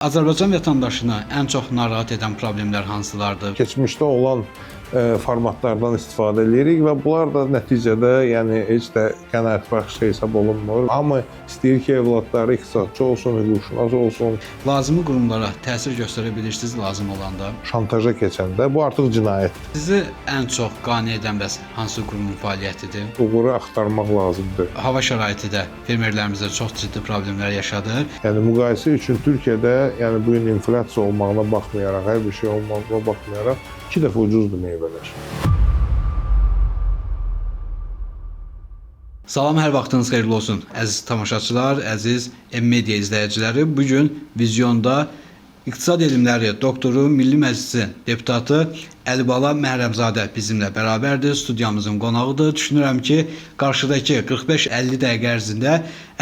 Azərbaycan vətəndaşını ən çox narahat edən problemlər hansılardır? Keçmişdə olan formatlardan istifadə edirik və bunlar da nəticədə heç də qənaətbəxş hesab olunmur. Hamı istəyir ki, övladları iqtisadçı olsun, hüquqşünas olsun. Lazımi qurumlara təsir göstərə bilirsiniz lazım olanda. Şantaja keçəndə bu artıq cinayətdir. Sizi ən çox qane edən bəs hansı qurumun fəaliyyətidir? Uğuru axtarmaq lazımdır. Hava şəraiti də fermerlərimizə çox ciddi problemlər yaşadır. Müqayisə üçün Türkiyədə bu gün inflyasiya olmağına baxmayaraq, hər bir şey olmağına baxmayaraq 2 dəfə ucuzdur meyvələr. Salam, hər vaxtınız xeyirli olsun. Əziz tamaşaçılar, əziz M-Media izləyiciləri, bu gün Vizyonda İqtisad Elmləri doktoru, Milli Məclisin deputatı Əlibala Məhrəmzadə bizimlə bərabərdir, studiyamızın qonağıdır. Düşünürəm ki, qarşıdakı 45-50 dəqiqə ərzində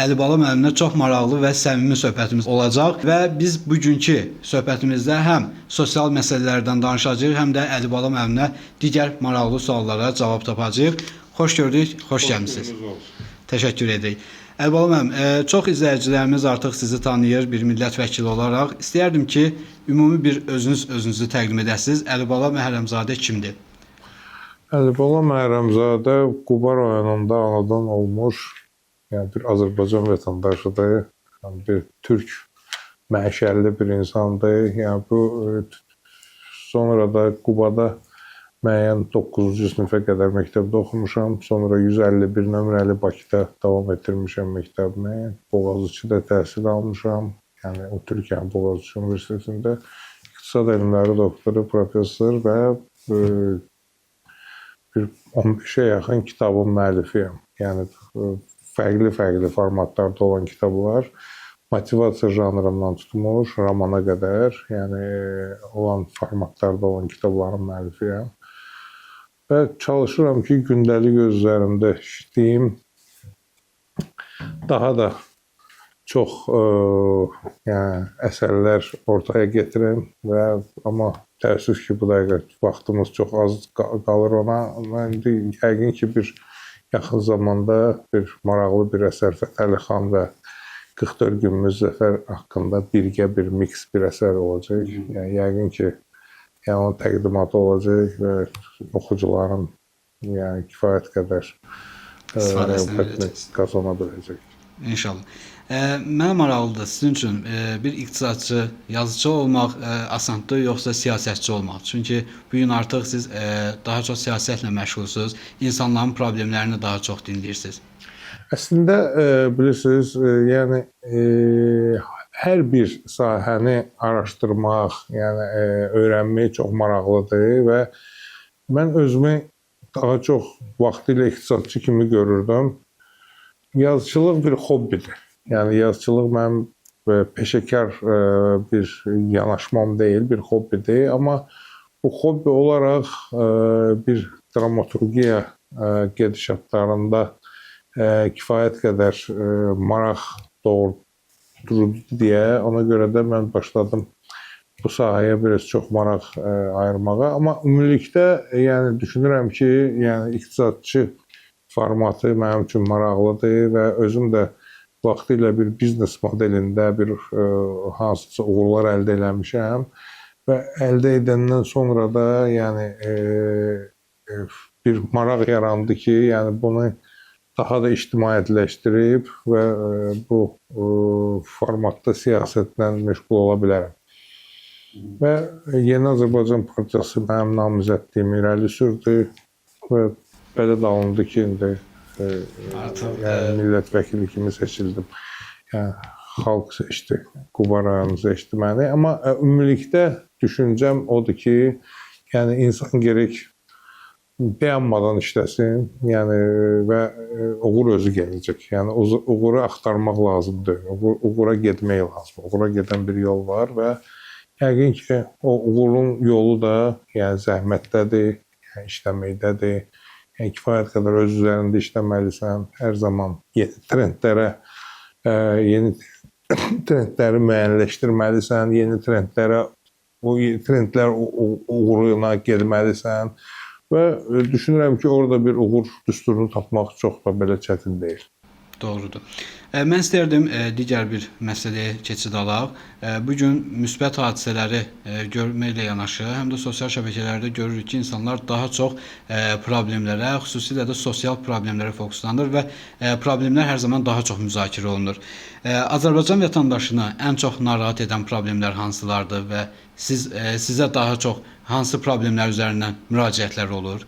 Əlibala müəllimlə çox maraqlı və səmimi söhbətimiz olacaq və biz bugünkü söhbətimizdə həm sosial məsələlərdən danışacağıq, həm də Əlibala müəllimlə digər maraqlı suallara cavab tapacağıq. Xoş gördük, xoş gəlmisiniz. Təşəkkür edirik. Əlibala müəllim, çox izləyicilərimiz artıq sizi tanıyır bir millət vəkili olaraq. İstəyərdim ki, ümumi bir özünüzü təqdim edəsiniz. Əlibala Məhrəmzadə kimdir? Əlibala Məhrəmzadə Quba rayonunda anadan olmuş bir Azərbaycan vətəndaşıdır. Bir türk məşəlli bir insandır. Sonra da Qubada müəyyən 9-cu sinifə qədər məktəbdə oxumuşam. Sonra 151 nömrəli Bakıda davam etdirmişəm məktəbimi. Boğaziçi'də təhsil almışam. O Türkiyənin Boğaziçi Universitetində İqtisad Elmləri doktoru, professor və bir 15-ə yaxın kitabın müəllifiyəm. Fərqli formatlarda olan kitablar, motivasiya janrından tutmuş, romana qədər olan formatlarda olan kitabların müəllifiyəm. Və çalışıram ki, gündəlik öz üzərində işləyim, daha da çox əsərlər ortaya gətirəm amma təəssüf ki, bu dəqiqə vaxtımız çox az qalır ona. Yəqin ki, bir yaxın zamanda bir maraqlı bir əsər Fətəli xan və 44 günümüz zəfər haqqında birgə bir mix bir əsər olacaq. Yəqin ki, onun təqdimatı olacaq və oxucuların kifayət qədər qazana biləcək. İnşallah. Mənə maraqlıdır, sizin üçün bir iqtisadçı, yazıcı olmaq asandır, yoxsa siyasətçi olmaq? Çünki bugün artıq siz daha çox siyasətlə məşğulsunuz, insanların problemlərini daha çox dinləyirsiniz. Əslində, bilirsiniz, hər bir sahəni araşdırmaq, öyrənmək çox maraqlıdır və mən özümü daha çox vaxtilə iqtisadçı kimi görürdüm. Yazıçılıq bir hobbidir. Yazıçılıq mənim peşəkar bir yanaşmam deyil, bir hobbidir. Amma bu hobbi olaraq bir dramaturgiya gedişatlarında kifayət qədər maraq doğurdu deyə, ona görə də mən başladım bu sahəyə biraz çox maraq ayırmağa. Amma ümumilikdə düşünürəm ki, iqtisadçı formatı mənim üçün maraqlıdır və özüm də vaxtilə bir biznes modelində bir hansısa uğurlar əldə eləmişəm və əldə edəndən sonra da bir maraq yarandı ki, bunu daha da ictimaiyyətləşdirib və bu formatda siyasətlə məşğul ola bilərəm. Və Yeni Azərbaycan Partiyası mənim namizədliyimi irəli sürdü və belə də alındı ki, indi millət vəkili kimi seçildim. Xalq seçdi, Quba rayonu seçdi məni. Amma ümumilikdə düşüncəm odur ki, insan gerək dayanmadan işləsin və uğur özü gələcək. Uğuru axtarmaq lazımdır, uğura getmək lazım. Uğura gedən bir yol var və yəqin ki, o uğurun yolu da zəhmətdədir, işləməkdədir. Kifayət qədər öz üzərində işləməlisən, hər zaman yeni trendləri müəyyənləşdirməlisən, yeni trendlər uğruna getməlisən və düşünürəm ki, orada bir uğur düsturunu tapmaq çox da belə çətin deyil. Doğrudur. Mən istərdim digər bir məsələyə keçid alaq. Bu gün müsbət hadisələri görməklə yanaşı, həm də sosial şəbəkələrdə görürük ki, insanlar daha çox problemlərə, xüsusilə də sosial problemlərə fokuslanır və problemlər hər zaman daha çox müzakirə olunur. Azərbaycan vətəndaşını ən çox narahat edən problemlər hansılardır və sizə daha çox hansı problemlər üzərindən müraciətlər olur?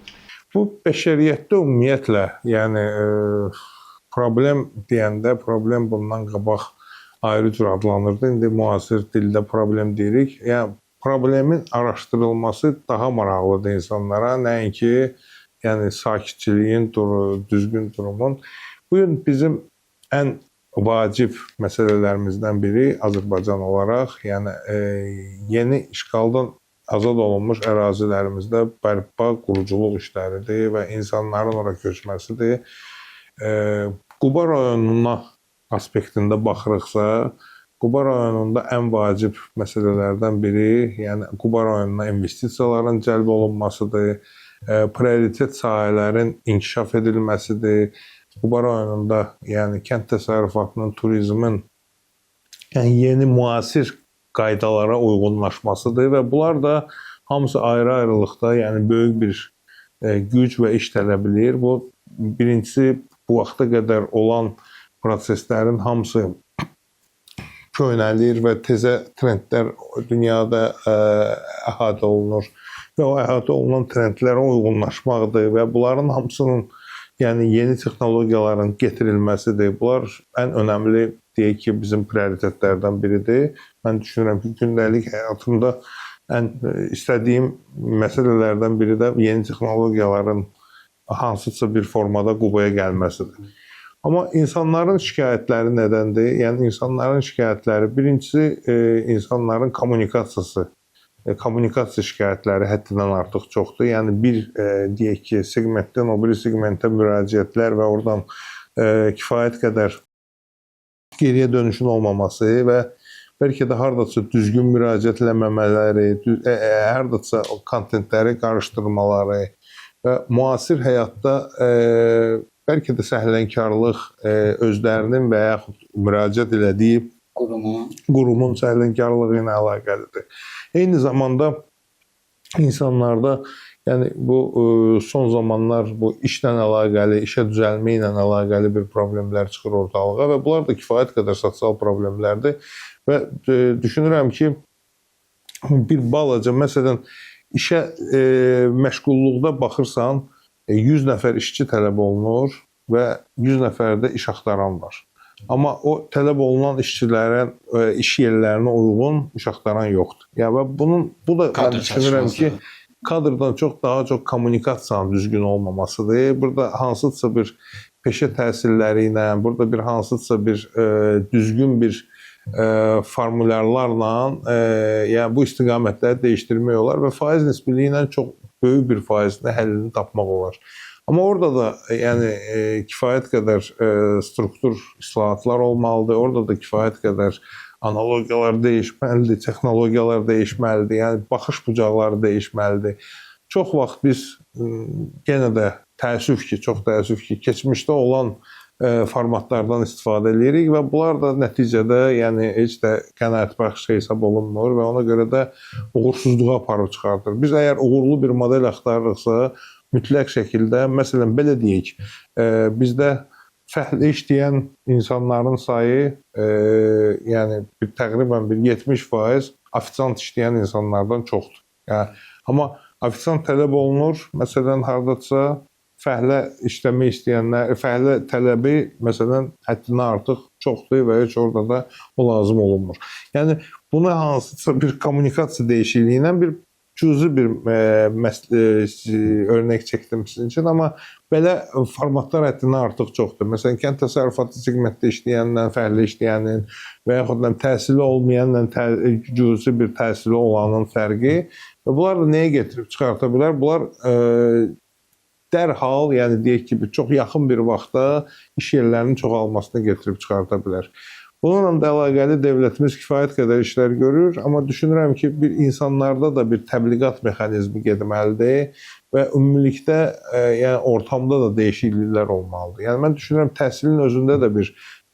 Bu bəşəriyyətdə ümumiyyətlə, yəni problem deyəndə problem bundan qabaq ayrı cür adlanırdı. İndi müasir dildə problem deyirik. Yəni problemin araşdırılması daha maraqlıdır insanlara, nəinki yəni sakitçiliyin, düzgün durumun. Bu gün bizim ən vacib məsələlərimizdən biri Azərbaycan olaraq, yəni yeni işğaldan azad olunmuş ərazilərimizdə bərpa, quruculuq işləridir və insanların ora köçməsidir. Quba rayonuna aspektində baxırıqsa, Quba rayonunda ən vacib məsələlərdən biri, yəni Quba rayonuna investisiyaların cəlb olunmasıdır, prioritet sahələrin inkişaf edilməsidir. Quba rayonunda, yəni kənd təsərrüfatının, turizmin yeni müasir qaydalara uyğunlaşmasıdır və bunlar da hamısı ayrı-ayrılıqda, yəni böyük bir güc və iş tələb edir. Bu birincisi bu vaxta qədər olan proseslərin hamısı köynəlir və təzə trendlər dünyada əhatə olunur və o əhatə olunan trendlərə uyğunlaşmaqdır və bunların hamısının yəni yeni texnologiyaların gətirilməsidir. Bunlar ən önəmli deyək ki, bizim prioritetlərdən biridir. Mən düşünürəm ki, gündəlik həyatımda ən istədiyim məsələlərdən biri də yeni texnologiyaların hansısa bir formada Qubaya gəlməsidir. Amma insanların şikayətləri nədəndir? Yəni insanların şikayətləri birincisi insanların kommunikasiyası. Kommunikasiya şikayətləri həddindən artıq çoxdur. Yəni bir deyək ki, segmentdən o biri segmentə müraciətlər və oradan kifayət qədər geriyə dönüşün olmaması və bəlkə də hardasa düzgün müraciət eləməmələri, hardasa o kontentləri qarışdırmaları və müasir həyatda bəlkə də səhlənkarlıq özlərinin və yaxud müraciət elədiyi qurumun səhlənkarlığı ilə əlaqəlidir. Eyni zamanda insanlarda yəni bu son zamanlar bu işlə əlaqəli, işə düzəlmə ilə əlaqəli bir problemlər çıxır ortalığa və bunlar da kifayət qədər sosial problemlərdir və düşünürəm ki, bir balaca məsələn işə məşğulluqda baxırsan 100 nəfər işçi tələb olunur və 100 nəfər də iş axtaran var. Amma o tələb olunan işçilərin iş yerlərinə uyğun iş axtaran yoxdur. Yəni bu da mən düşünürəm ki, kadrdan çox daha çox kommunikasiyanın düzgün olmamasıdır. Burada hansısa bir peşə təhsilləri ilə, burada bir hansısa bir düzgün bir formulyarlarla yəni bu istiqamətləri dəyişdirmək olar və faiz nisbiliyi ilə çox böyük bir faizini həllini tapmaq olar. Amma orada da yəni kifayət qədər struktur islahatlar olmalıdır. Orada da kifayət qədər analogiyalar dəyişməlidir, texnologiyalar dəyişməlidir. Yəni baxış bucaqları dəyişməlidir. Çox vaxt biz yenə də çox təəssüf ki, keçmişdə olan formatlardan istifadə edirik və bunlar da nəticədə yəni heç də qənaətbəxş hesab olunmur və ona görə də uğursuzluğa aparıb çıxardır. Biz əgər uğurlu bir model axtarırıqsa, mütləq şəkildə, məsələn belə deyək, bizdə fəhlə işləyən insanların sayı yəni təqribən bir 70% ofisiant işləyən insanlardan çoxdur. Yəni amma ofisiant tələb olunur, məsələn hardasa fəhlə işləmək istəyənlər, fəhlə tələbi məsələn həddindən artıq çoxdur və heç orada da o lazım olunmur. Yəni buna hansısa bir kommunikasiya dəyişikliyi ilə bir cüzi bir örnək çəkdim sizin üçün, amma belə formatlar həddindən artıq çoxdur. Məsələn, kənd təsərrüfatı segmentdə işləyənlə, fəhlə işləyənin və yaxud da təhsili olmayanla cüzi bir təhsili olanın fərqi və bunlar da nəyə gətirib çıxarta bilər? Bunlar dərhal, yəni deyək ki, çox yaxın bir vaxtda iş yerlərinin çoxalmasına gətirib çıxarta bilər. Bununla da əlaqəli dövlətimiz kifayət qədər işlər görür, amma düşünürəm ki, bir insanlarda da bir təbliğat mexanizmi getməlidir və ümumilikdə yəni ortamda da dəyişikliklər olmalıdır. Yəni mən düşünürəm təhsilin özündə də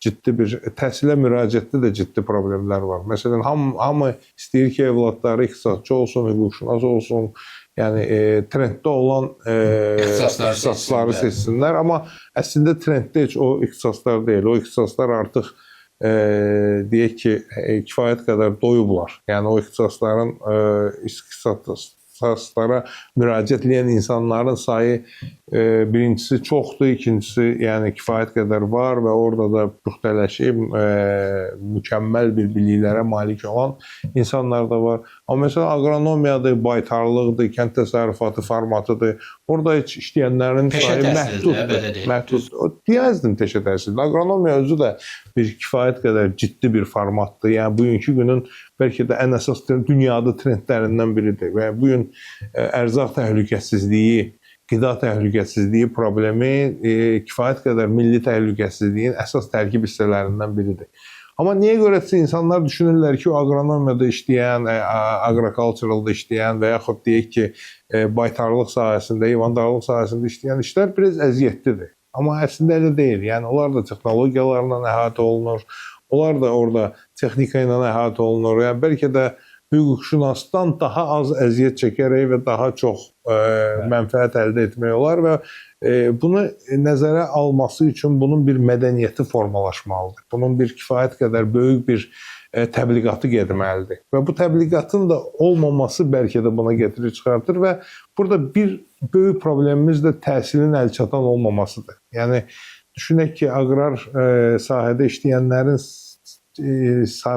ciddi bir təhsilə müraciətdə də ciddi problemlər var. Məsələn, hamı istəyir ki, övladları iqtisadçı olsun, hüquqşünas olsun, yəni trenddə olan ixtisasları seçsinlər, amma əslində trenddə heç o ixtisaslar deyil. O ixtisaslar artıq deyək ki, kifayət qədər doyublar. Yəni o ixtisaslara müraciət edən insanların sayı birincisi çoxdur, ikincisi yəni kifayət qədər var və orada da püxtələşib mükəmməl bir biliklərə malik olan insanlar da var. Amma məsələn aqronomiyadır, baytarlıqdır, kənd təsərrüfatı formatıdır. Orada heç işləyənlərin sayı məhduddur. Deyəzdim peşə təhsili. Aqronomiya özü də bir kifayət qədər ciddi bir formatdır. Yəni bugünkü günün bəlkə də ən əsas dünyada trendlərindən biridir və bu gün ərzaq təhlükəsizliyi, qida təhlükəsizliyi problemi kifayət qədər milli təhlükəsizliyin əsas tərkib hissələrindən biridir. Amma niyə görəsə insanlar düşünürlər ki, o aqronomiyada işləyən, agriculturalda işləyən və yaxud deyək ki, baytarlıq sahəsində, heyvandarlıq sahəsində işləyən işlər biraz əziyyətlidir. Amma əslində elə deyil. Yəni onlar da texnologiyalarla əhatə olunur. Onlar da orada texnika ilə əhatə olunur. Yəni bəlkə də hüquqşünasdan daha az əziyyət çəkərək və daha çox mənfəət əldə etmək olar və bunu nəzərə alması üçün bunun bir mədəniyyəti formalaşmalıdır. Bunun bir kifayət qədər böyük bir təbliğatı getməlidir. Və bu təbliğatın da olmaması bəlkə də buna gətirir çıxartır və burada bir böyük problemimiz də təhsilin əlçatan olmamasıdır. Yəni düşünək ki, aqrar sahədə işləyənlərin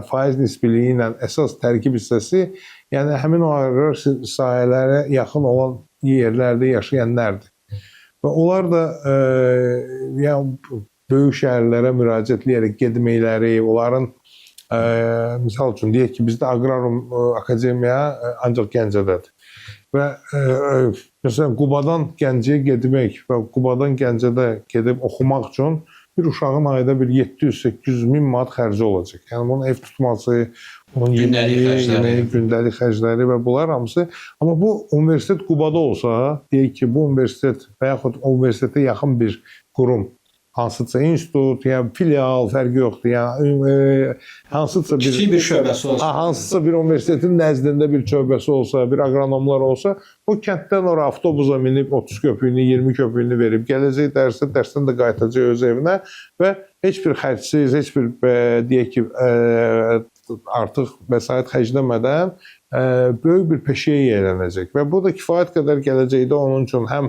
faiz nisbiliyi ilə əsas tərkib hissəsi, yəni həmin o aqrar sahələrə yaxın olan yerlərdə yaşayanlardır. Və onlar da yəni böyük şəhərlərə müraciət edərək getməkləri, onların misal üçün deyək ki, bizdə aqrarum akademiya ancaq Gəncədədir. Və məsələn Qubadan Gəncəyə getmək və Qubadan Gəncədə gedib oxumaq üçün bir uşağın ayda bir 700-800 min manat xərci olacaq. Yəni bunun ev tutması, onun yeməyi, gündəlik xərcləri və bunlar hamısı. Amma bu universitet Qubada olsa, deyək ki, bu universitet və yaxud universitetə yaxın bir qurum, hansısa institut, yəni filial, fərqi yoxdur. Yəni hansısa bir kiçik bir şöbəsi olsa, hansısa bir universitetin nəzdində bir şöbəsi olsa, bir aqronomlar olsa, o kənddən ora avtobusa minib 30 köpüyünü, 20 köpüyünü verib gələcək dərsə, dərsdən də qayıtacaq öz evinə və heç bir xərcsiz, heç bir deyək ki, artıq vəsait xərcləmədən böyük bir peşəyə yiyələnəcək və bu da kifayət qədər gələcəkdə onun üçün həm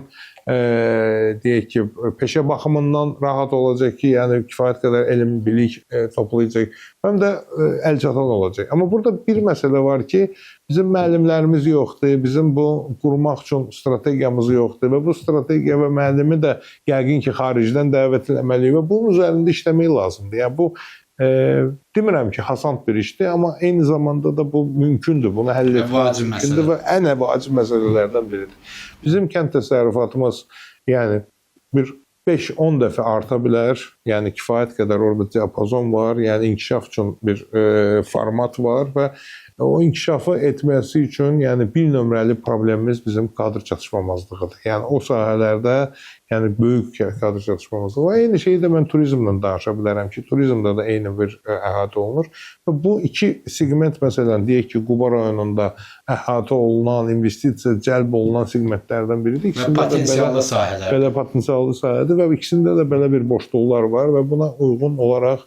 deyək ki, peşə baxımından rahat olacaq ki, yəni kifayət qədər elm, bilik toplayacaq, həm də əlçatan olacaq. Amma burada bir məsələ var ki, bizim müəllimlərimiz yoxdur, bizim bu qurmaq üçün strategiyamız yoxdur və bu strategiya və müəllimi də yəqin ki, xaricdən dəvət etməliyik və bunun üzərində işləmək lazımdır. Yəni bu demirəm ki, hasant bir işdir, amma eyni zamanda da bu mümkündür. Bunu həll etmək mümkündür və ən vacib məsələlərdən biridir. Bizim kənd təsərrüfatımız yəni bir 5-10 dəfə arta bilər. Yəni kifayət qədər orada diapazon var, yəni inkişaf üçün bir format var və o inkişafı etməsi üçün yəni bir nömrəli problemimiz bizim kadr çatışmamazlığıdır. Yəni o sahələrdə yəni böyük kadr çatışmamazlığı var. Eyni şeyi də mən turizmlə danışa bilərəm ki, turizmdə də eyni bir əhatə olunur. Və bu iki segment məsələn deyək ki, Quba rayonunda əhatə olunan, investisiya cəlb olunan segmentlərdən biridir. Və potensiallı sahələr. Belə potensiallı sahədir və ikisində də belə bir boşluqlar var və buna uyğun olaraq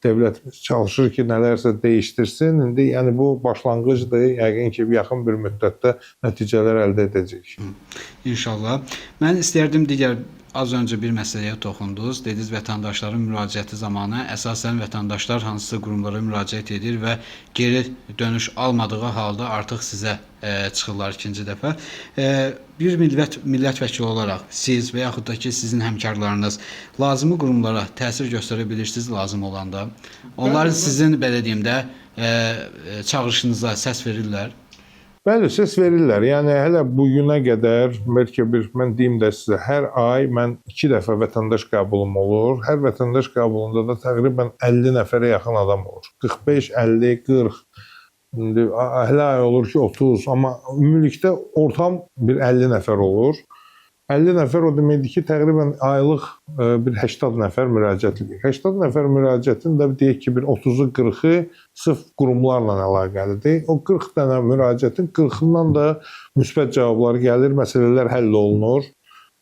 dövlətimiz çalışır ki, nələrsə dəyişdirsin. İndi yəni bu başlanğıcdır. Yəqin ki, yaxın bir müddətdə nəticələr əldə edəcəyik. İnşallah. Mən istərdim digər az öncə bir məsələyə toxundunuz. Dediniz vətəndaşların müraciəti zamanı əsasən vətəndaşlar hansısa qurumlara müraciət edir və geri dönüş almadığı halda artıq sizə çıxırlar ikinci dəfə. Bir millət vəkili olaraq siz və yaxud da ki, sizin həmkarlarınız lazımi qurumlara təsir göstərə bilirsiniz lazım olanda. Onlar sizin belə deyim də çağırışınıza səs verirlər. Bəli, səs verirlər. Yəni hələ bu günə qədər bəlkə mən deyim də sizə, hər ay mən 2 dəfə vətəndaş qəbulum olur. Hər vətəndaş qəbulunda da təqribən 50 nəfərə yaxın adam olur. 45, 50, 40. İndi hələ ay olur ki 30, amma ümumilikdə ortam bir 50 nəfər olur. 50 nəfər o deməkdir ki, təqribən aylıq bir 80 nəfər müraciət edir. 80 nəfər müraciətin də deyək ki, bir 30-u 40-ı sırf qurumlarla əlaqəlidir. O 40 dənə müraciətin 40-ından da müsbət cavablar gəlir, məsələlər həll olunur.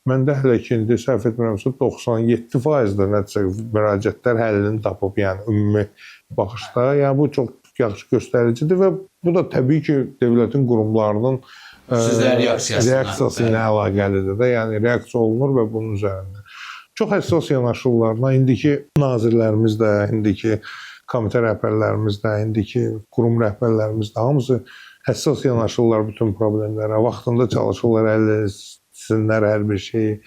Məndə hələ ki, indi səhv etmirəmsə 97% də nəticə müraciətlər həllini tapıb, yəni ümumi baxışda. Yəni bu çox yaxşı göstəricidir və bu da təbii ki, dövlətin qurumlarının Sizlərin reaksiyası ilə əlaqəlidir də, yəni reaksiya olunur və bunun üzərində. Çox həssas yanaşırlar. İndiki nazirlərimiz də, indiki komitə rəhbərlərimiz də, indiki qurum rəhbərlərimiz də hamısı həssas yanaşırlar bütün problemlərə. Vaxtında çalışırlar, həll etsinlər hər bir şeyi.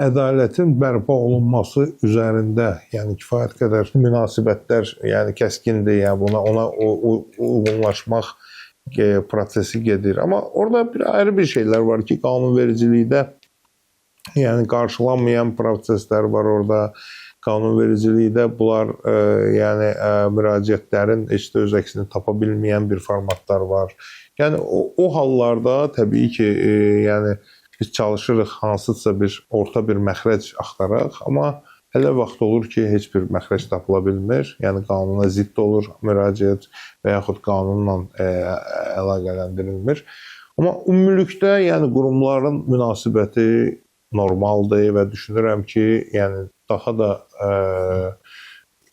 Ədalətin bərpa olunması üzərində, yəni kifayət qədər münasibətlər, yəni kəskindir, yəni ona uyğunlaşmaq prosesi gedir. Amma orada ayrı bir şeylər var ki, qanunvericilikdə yəni qarşılanmayan proseslər var orada. Qanunvericilikdə bunlar yəni müraciətlərin heç də öz əksini tapa bilməyən bir formatlar var. Yəni o hallarda təbii ki, yəni biz çalışırıq hansısa bir orta bir məxrəc axtaraq, amma hələ vaxt olur ki, heç bir məxrəc tapıla bilmir. Yəni qanuna zidd olur müraciət və yaxud qanunla əlaqələndirilmir. Amma ümumilikdə yəni qurumların münasibəti normaldır və düşünürəm ki, yəni daha da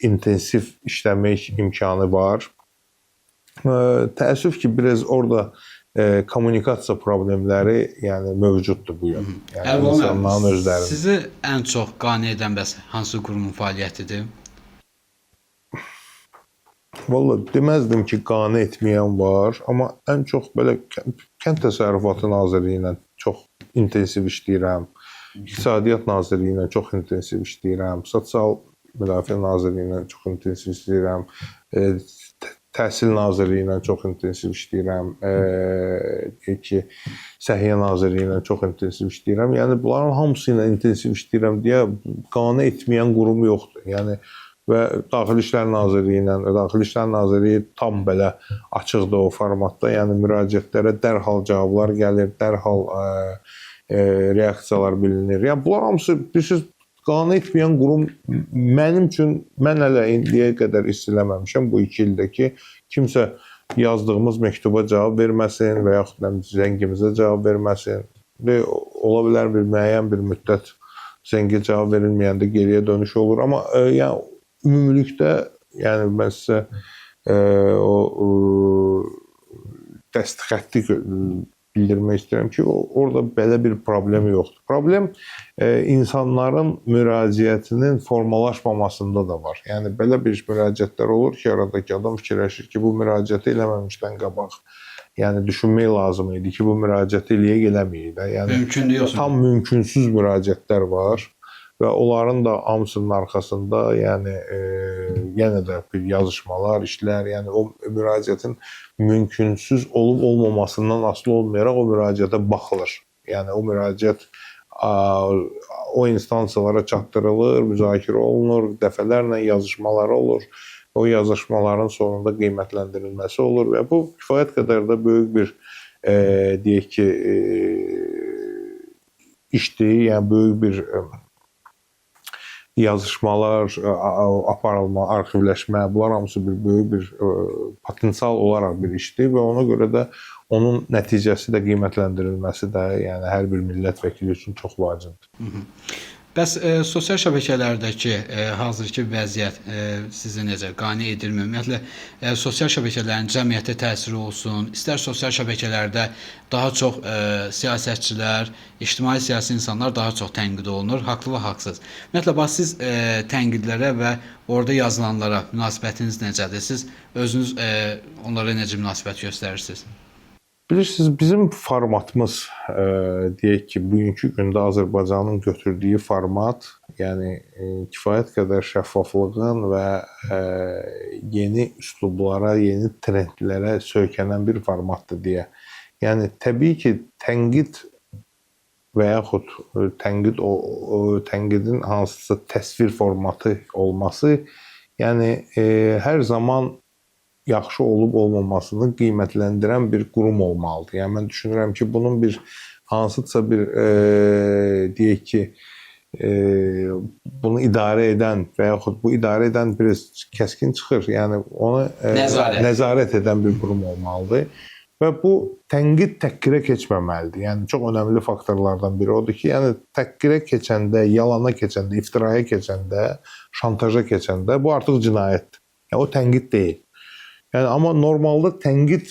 intensiv işləmək imkanı var. Təəssüf ki, biraz orada kommunikasiya problemləri yəni mövcuddur bu gün. Yəni insanların özlərində. Sizi ən çox qane edən bəs hansı qurumun fəaliyyətidir? Vallahi deməzdim ki, qane etməyən var, amma ən çox belə Kənd Təsərrüfatı Nazirliyi ilə çox intensiv işləyirəm. İqtisadiyyat Nazirliyi ilə çox intensiv işləyirəm. Sosial Müdafiə Nazirliyi ilə çox intensiv işləyirəm. Təhsil Nazirliyi ilə çox intensiv işləyirəm. Səhiyyə Nazirliyi ilə çox intensiv işləyirəm. Yəni bunların hamısı ilə intensiv işləyirəm deyə qane etməyən qurum yoxdur. Yəni və Daxili İşlər Nazirliyi ilə, Daxili İşlər Nazirliyi tam belə açıqdır o formatda. Yəni müraciətlərə dərhal cavablar gəlir, dərhal reaksiyalar bilinir. Yəni bunlar hamısı bilirsiniz, qane etməyən qurum mənim üçün, mən hələ indiyə qədər hiss eləməmişəm bu 2 ildə ki, kimsə yazdığımız məktuba cavab verməsin və yaxud zəngimizə cavab verməsin. Ola bilər bir müəyyən bir müddət zəngə cavab verilməyəndə geriyə dönüş olur. Amma yəni ümumilikdə yəni mən sizə o dəstxətti bildirmək istəyirəm ki, orada belə bir problem yoxdur. Problem insanların müraciətinin formalaşmamasında da var. Yəni belə bir müraciətlər olur ki, aradakı adam fikirləşir ki, bu müraciəti eləməmişdən qabaq. Yəni düşünmək lazım idi ki, bu müraciəti eləməyək də. Yəni tam mümkünsüz müraciətlər var və onların da hamısının arxasında yəni yenə də bir yazışmalar, işlər, yəni o müraciətin mümkünsüz olub-olmamasından asılı olmayaraq o müraciətə baxılır. Yəni o müraciət o instansiyalara çatdırılır, müzakirə olunur, dəfələrlə yazışmalar olur. O yazışmaların sonunda qiymətləndirilməsi olur və bu kifayət qədər də böyük bir deyək ki işdir, yəni böyük bir yazışmalar, aparılma, arxivləşmə, bunlar hamısı bir böyük bir potensial olaraq bir işdir və ona görə də onun nəticəsi də qiymətləndirilməsi də yəni hər bir millət vəkili üçün çox vacibdir. Bəs sosial şəbəkələrdəki hazırki vəziyyət sizə necə qane edilmir? Ümumiyyətlə sosial şəbəkələrin cəmiyyətə təsiri olsun, istər sosial şəbəkələrdə daha çox siyasətçilər, ictimai siyasi insanlar daha çox tənqid olunur, haqlı və haqsız. Ümumiyyətlə bax siz tənqidlərə və orada yazılanlara münasibətiniz necədir? Siz özünüz onlara necə münasibət göstərirsiniz? Bilirsiniz, bizim formatımız, deyək ki, bugünkü gündə Azərbaycanın götürdüyü format, yəni kifayət qədər şəffaflığın və yeni üslublara, yeni trendlərə söykənən bir formatdır deyə Yəni təbii ki, tənqid və yaxud tənqidin hansısa təsvir formatı olması, yəni hər zaman yaxşı olub olmamasını qiymətləndirən bir qurum olmalıdır. Yəni mən düşünürəm ki, bunun bir hansısa bir deyək ki, bunu idarə edən və yaxud bu idarə edən biraz kəskin çıxır. Yəni onu nəzarət edən bir qurum olmalıdır. Və bu tənqid təhqirə keçməməlidir. Yəni çox önəmli faktorlardan biri odur ki, yəni təhqirə keçəndə, yalana keçəndə, iftiraya keçəndə, şantaja keçəndə bu artıq cinayətdir. Yəni o tənqid deyil. Yəni amma normalda tənqid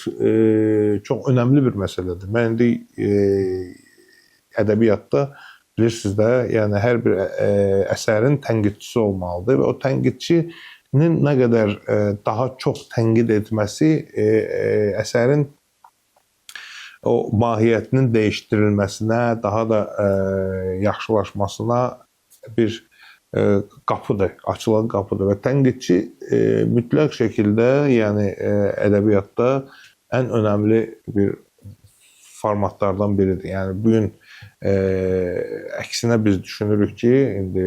çox önəmli bir məsələdir. Mən indi ədəbiyyatda bilirsiniz də, yəni hər bir əsərin tənqidçisi olmalıdır və o tənqidçinin nə qədər daha çox tənqid etməsi əsərin o mahiyyətinin dəyişdirilməsinə, daha da yaxşılaşmasına bir qapıdır, açılan qapıdır və tənqidçi mütləq şəkildə, yəni ədəbiyyatda ən önəmli bir formatlardan biridir. Yəni bu gün əksinə biz düşünürük ki, indi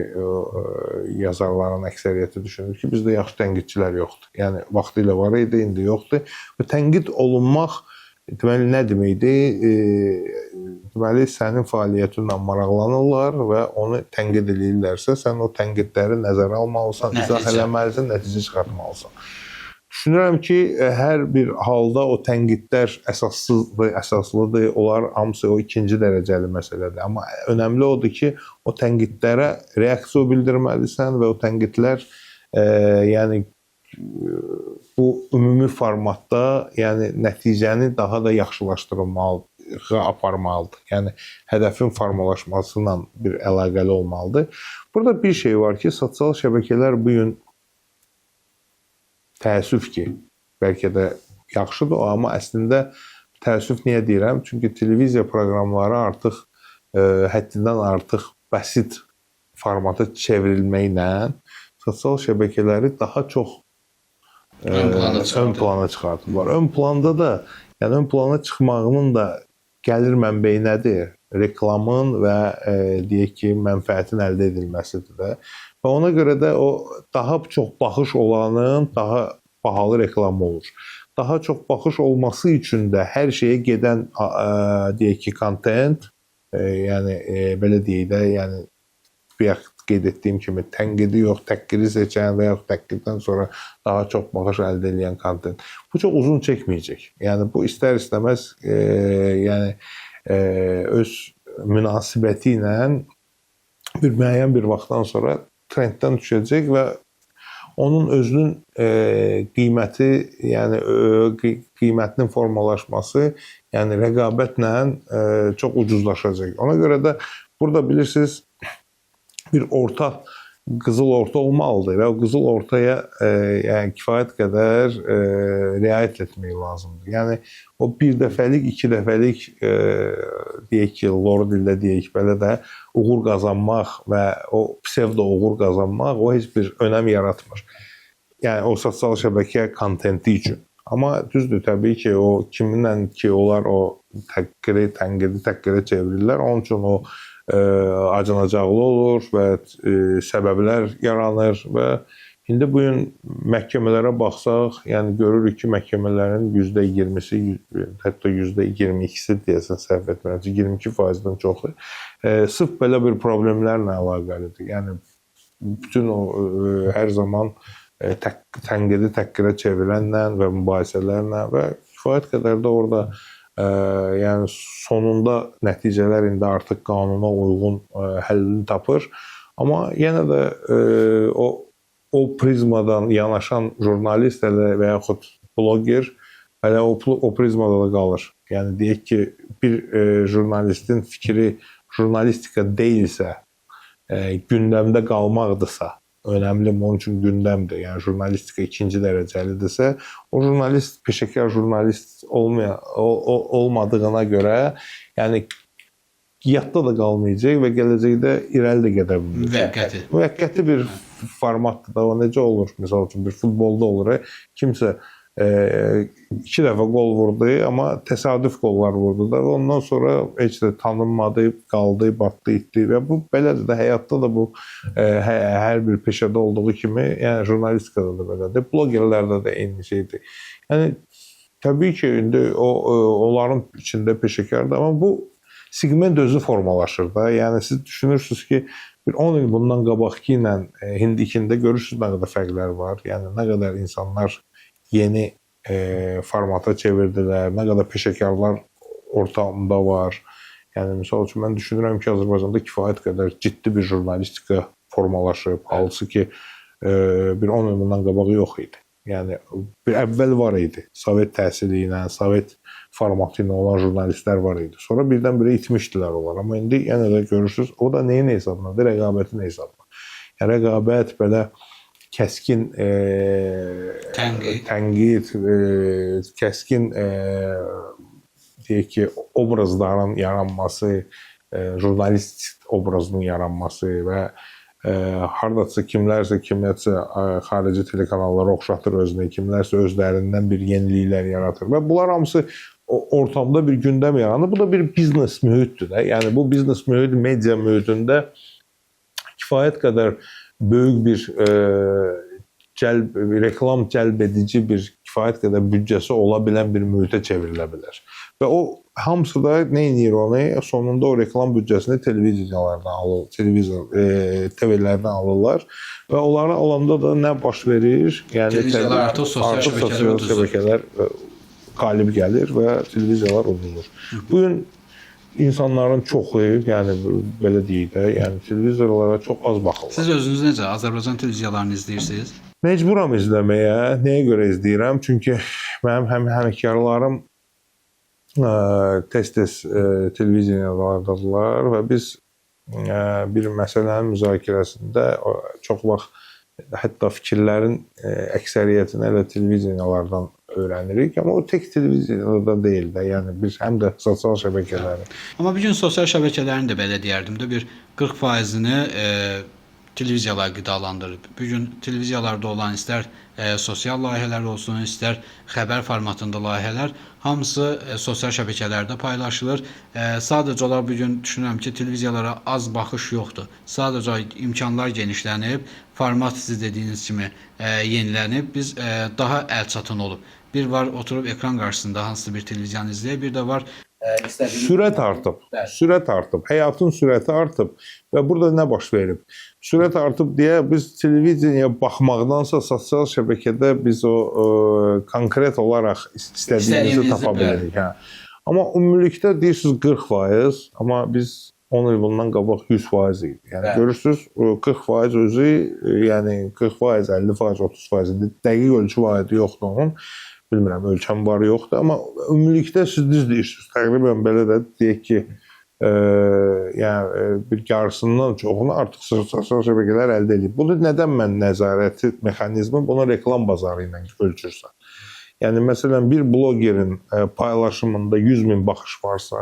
yazarların əksəriyyəti düşünür ki, bizdə yaxşı tənqidçilər yoxdur. Yəni vaxtilə var idi, indi yoxdur. Və tənqid olunmaq deməli nə deməkdir? Deməli sənin fəaliyyətinlə maraqlanırlar və onu tənqid edirlərsə, sən o tənqidləri nəzərə almalısan, izah eləməlisən, nəticə çıxartmalısan. Düşünürəm ki, hər bir halda o tənqidlər əsaslıdır. Onlar hamısı o ikinci dərəcəli məsələdir. Amma önəmli odur ki, o tənqidlərə reaksiya bildirməlisən və o tənqidlər yəni bu ümumi formatda, yəni nəticəni daha da yaxşılaşdırmalıdır, aparmalıdır. Yəni hədəfin formalaşması ilə bir əlaqəli olmalıdır. Burada bir şey var ki, sosial şəbəkələr bu gün təəssüf ki, bəlkə də yaxşıdır, amma əslində təəssüf niyə deyirəm? Çünki televiziya proqramları artıq həddindən artıq bəsit formata çevrilməklə sosial şəbəkələri daha çox ön plana çıxardıblar. Ön planda da, yəni ön plana çıxmağının da gəlir mənbəyi nədir? Reklamın və deyək ki, mənfəətin əldə edilməsidir də. Və ona görə də o daha çox baxış olanın daha bahalı reklamı olur. Daha çox baxış olması üçün də hər şeyə gedən deyək ki, content, yəni belə deyək də, yəni bir qeyd etdiyim kimi tənqidi yox, təhqiri seçən və yaxud təhqirdən sonra daha çox baxış əldə edən kontent. Bu çox uzun çəkməyəcək. Yəni bu istər-istəməz yəni öz münasibəti ilə bir müəyyən bir vaxtdan sonra trenddən düşəcək və onun özünün qiyməti, yəni qiymətinin formalaşması, yəni rəqabətlə çox ucuzlaşacaq. Ona görə də burada bilirsiniz bir orta, qızıl orta olmalıdır və o qızıl ortaya yəni kifayət qədər riayət etmək lazımdır. Yəni o bir dəfəlik, iki dəfəlik deyək ki, lor dildə deyək belə də uğur qazanmaq və o psevdo uğur qazanmaq o heç bir önəm yaratmır. Yəni o sosial şəbəkə kontenti üçün. Amma düzdür, təbii ki, o kiminlə ki, onlar o tənqidi təhqirə çevirirlər. Onun üçün o acınacaqlı olur və səbəblər yaranır və indi bu gün məhkəmələrə baxsaq, yəni görürük ki, məhkəmələrin %20-si, hətta %22-si deyəsən səhv etmirəmsə, 22%-dən çoxu sırf belə bir problemlərlə əlaqəlidir. Yəni bütün o hər zaman tənqidi təhqirə çevirənlə və mübahisələrlə və kifayət qədər də orada yəni sonunda nəticələr indi artıq qanuna uyğun həllini tapır. Amma yenə də o prizmadan yanaşan jurnalist və yaxud bloger hələ o prizmada da qalır. Yəni deyək ki, bir jurnalistin fikri jurnalistika deyilsə, gündəmdə qalmaqdırsa, önəmli, onun üçün gündəmdir. Yəni jurnalistika ikinci dərəcəlidirsə, o jurnalist peşəkar jurnalist olmadığına görə, yəni yadda da qalmayacaq və gələcəkdə irəli də gedə bilməyəcək. Müvəqqəti bir formatdır da, o necə olur? Məsəl üçün bir futbolda olur, kimsə 2 dəfə qol vurdu, amma təsadüf qollar vurdu da. Ondan sonra heç də tanınmadı, qaldı, batdı, itdi və bu belədir də, həyatda da bu hər bir peşədə olduğu kimi, yəni jurnalistikada da belədir, blogerlərdə də eyni şeydir. Yəni təbii ki, indi onların içində peşəkardır, amma bu segment özü formalaşır da. Yəni siz düşünürsünüz ki, bir 10 il bundan qabaqki ilə indikində görürsünüz nə qədər fərqlər var. Yəni nə qədər insanlar yeni formata çevirdilər, nə qədər peşəkarlar ortamda var. Yəni misal üçün mən düşünürəm ki, Azərbaycanda kifayət qədər ciddi bir jurnalistika formalaşıb, halbuki ki bir 10 il bundan qabaq yox idi. Yəni bir əvvəl var idi. Sovet təhsili ilə, Sovet formatı ilə olan jurnalistlər var idi. Sonra birdən-birə itmişdilər onlar. Amma indi yenə də görürsüz, o da neyin hesabınadır? Rəqabətin hesabına. Yəni rəqabət belə kəskin tənqid, kəskin deyək ki, obrazların yaranması, jurnalist obrazının yaranması və hardasa kimlərsə xarici telekanallara oxşatır özünü, kimlərsə özlərindən bir yeniliklər yaratır və bunlar hamısı ortamda bir gündəm yaranır. Bu da bir biznes mühitdir də. Yəni bu biznes mühit media mühitində kifayət qədər böyük bir reklam cəlb edici bir kifayət qədər büdcəsi ola bilən bir mühitə çevrilə bilər. Və o hamısı da nə edir onu? Sonunda o reklam büdcəsini televiziyalardan alır, TV-lərdən alırlar və onları alanda da nə baş verir? Yəni televiziyalar artıq sosial şəbəkələr qalib gəlir və televiziyalar udulur. Bu gün insanların çoxu, yəni belə deyək də, yəni televiziyalara çox az baxırlar. Siz özünüz necə Azərbaycan televiziyalarını izləyirsiniz? Mecburam izləməyə. Nəyə görə izləyirəm? Çünki mənim həmkarlarım tez-tez televiziyalardadırlar və biz bir məsələnin müzakirəsində çox vaxt hətta fikirlərin əksəriyyətini elə televiziyalardan öyrənirik. Amma o tək televiziyada deyil də, yəni biz həm də sosial şəbəkələri. Amma bu gün sosial şəbəkələrin də belə deyərdim də bir 40%-ni televiziyalar qidalandırır. Bu gün televiziyalarda olan istər sosial layihələr olsun, istər xəbər formatında layihələr, hamısı sosial şəbəkələrdə paylaşılır. Sadəcə olaraq bu gün düşünürəm ki, televiziyalara az baxış yoxdur. Sadəcə imkanlar genişlənib, format siz dediyiniz kimi yenilənib, biz daha əlçatan olub. Bir var oturub ekran qarşısında hansısa bir televiziyanı izləyir, bir də var sürət artıb. Sürət artıb. Həyatın sürəti artıb və burada nə baş verib? Sürət artıb deyə biz televiziyaya baxmaqdansa sosial şəbəkədə biz o konkret olaraq istədiyimizi tapa bilirik. Hə. Amma ümumilikdə deyirsiniz 40%, amma biz 10 il bundan qabaq 100% idi. Yəni görürsüz 40% özü, yəni 40%, 50%, 30% dəqiq ölçü vahidi yoxdur onun. Bilmirəm, ölçəm var yoxdur, amma ümumilikdə siz düz deyirsiniz. Təqribən belə də deyək ki, yəni bir yarısından çoxunu artıq sosial şəbəkələr əldə edib. Bunu nədən mən nəzarəti mexanizmi bunu reklam bazarı ilə ölçürsən? Yəni məsələn bir blogerin paylaşımında 100.000 baxış varsa,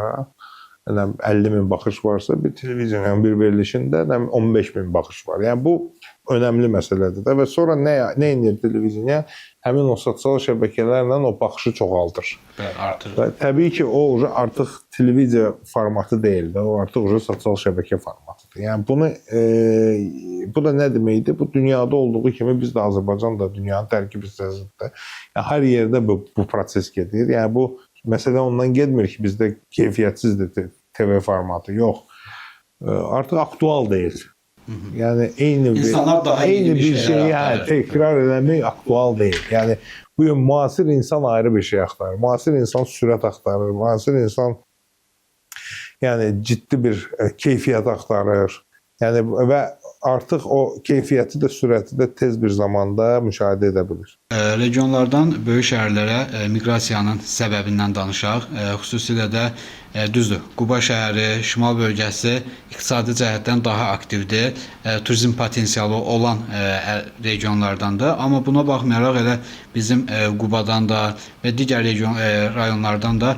50.000 baxış varsa, bir televiziyanın bir verilişində 15.000 baxış var. Yəni bu önəmli məsələdir də və sonra nə edir televiziya? Həmin o sosial şəbəkələrlə o baxışı çoxaldır. Artır. Və təbii ki, o artıq televiziya formatı deyil də, o artıq sosial şəbəkə formatıdır. Yəni bu da nə deməkdir? Bu dünyada olduğu kimi biz də Azərbaycanda dünyanın tərkib hissəsində. Yəni hər yerdə bu proses gedir. Yəni bu məsələ ondan getmir ki, bizdə keyfiyyətsizdir TV formatı. Yox. Artıq aktual deyil. Yəni eyni bir şeyi təkrar eləmək aktual deyil. Yəni bu gün müasir insan ayrı bir şey axtarır. Müasir insan sürət axtarır. Müasir insan yəni ciddi bir keyfiyyət axtarır. Yəni və artıq o keyfiyyəti də, sürəti də tez bir zamanda müşahidə edə bilir. Regionlardan böyük şəhərlərə miqrasiyanın səbəbindən danışaq. Xüsusilə də Düzdür, Quba şəhəri, şimal bölgəsi iqtisadi cəhətdən daha aktivdir, turizm potensialı olan regionlardandır. Amma buna baxmayaraq elə bizim Qubadan da və digər rayonlardan da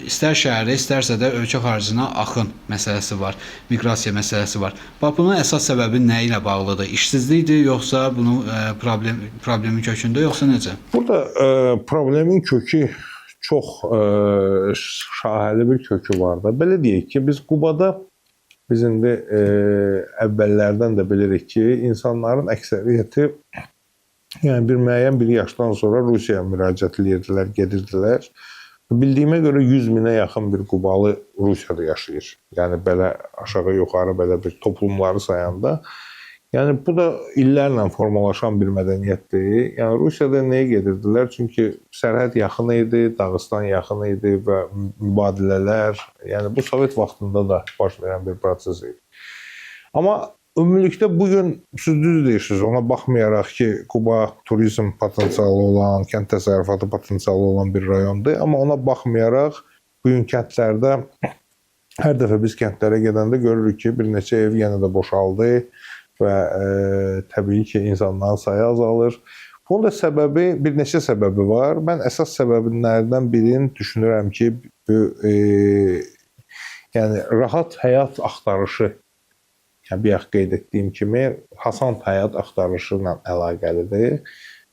istər şəhərə, istərsə də ölkə xaricinə axın məsələsi var, miqrasiya məsələsi var. Bax, bunun əsas səbəbi nə ilə bağlıdır? İşsizlikdir, yoxsa bunun problemin kökündə, yoxsa necə? Burada problemin kökü çox şahəli bir kökü var da. Belə deyək ki, biz Qubada biz indi əvvəllərdən də bilirik ki, insanların əksəriyyəti yəni bir müəyyən bir yaşdan sonra Rusiyaya müraciət edirdilər, gedirdilər. Bildiyimə görə 100 minə yaxın bir Qubalı Rusiyada yaşayır. Yəni belə aşağı-yuxarı belə bir toplumları sayanda. Yəni bu da illərlə formalaşan bir mədəniyyətdir. Yəni Rusiyada nəyə gedirdilər? Çünki sərhəd yaxın idi, Dağıstan yaxın idi və mübadilələr, yəni bu Sovet vaxtında da baş verən bir proses idi. Amma ümumilikdə bu gün siz düz deyirsiniz, ona baxmayaraq ki, Quba turizm potensialı olan, kənd təsərrüfatı potensialı olan bir rayondur, amma ona baxmayaraq bu gün kəndlərdə hər dəfə biz kəndlərə gedəndə görürük ki, bir neçə ev yenə də boşaldı və təbii ki, insanların sayı azalır. Bunun da səbəbi, bir neçə səbəbi var. Mən əsas səbəblərdən birini düşünürəm ki, yəni rahat həyat axtarışı, yəni bir qeyd etdiyim kimi, hasant həyat axtarışı ilə əlaqəlidir.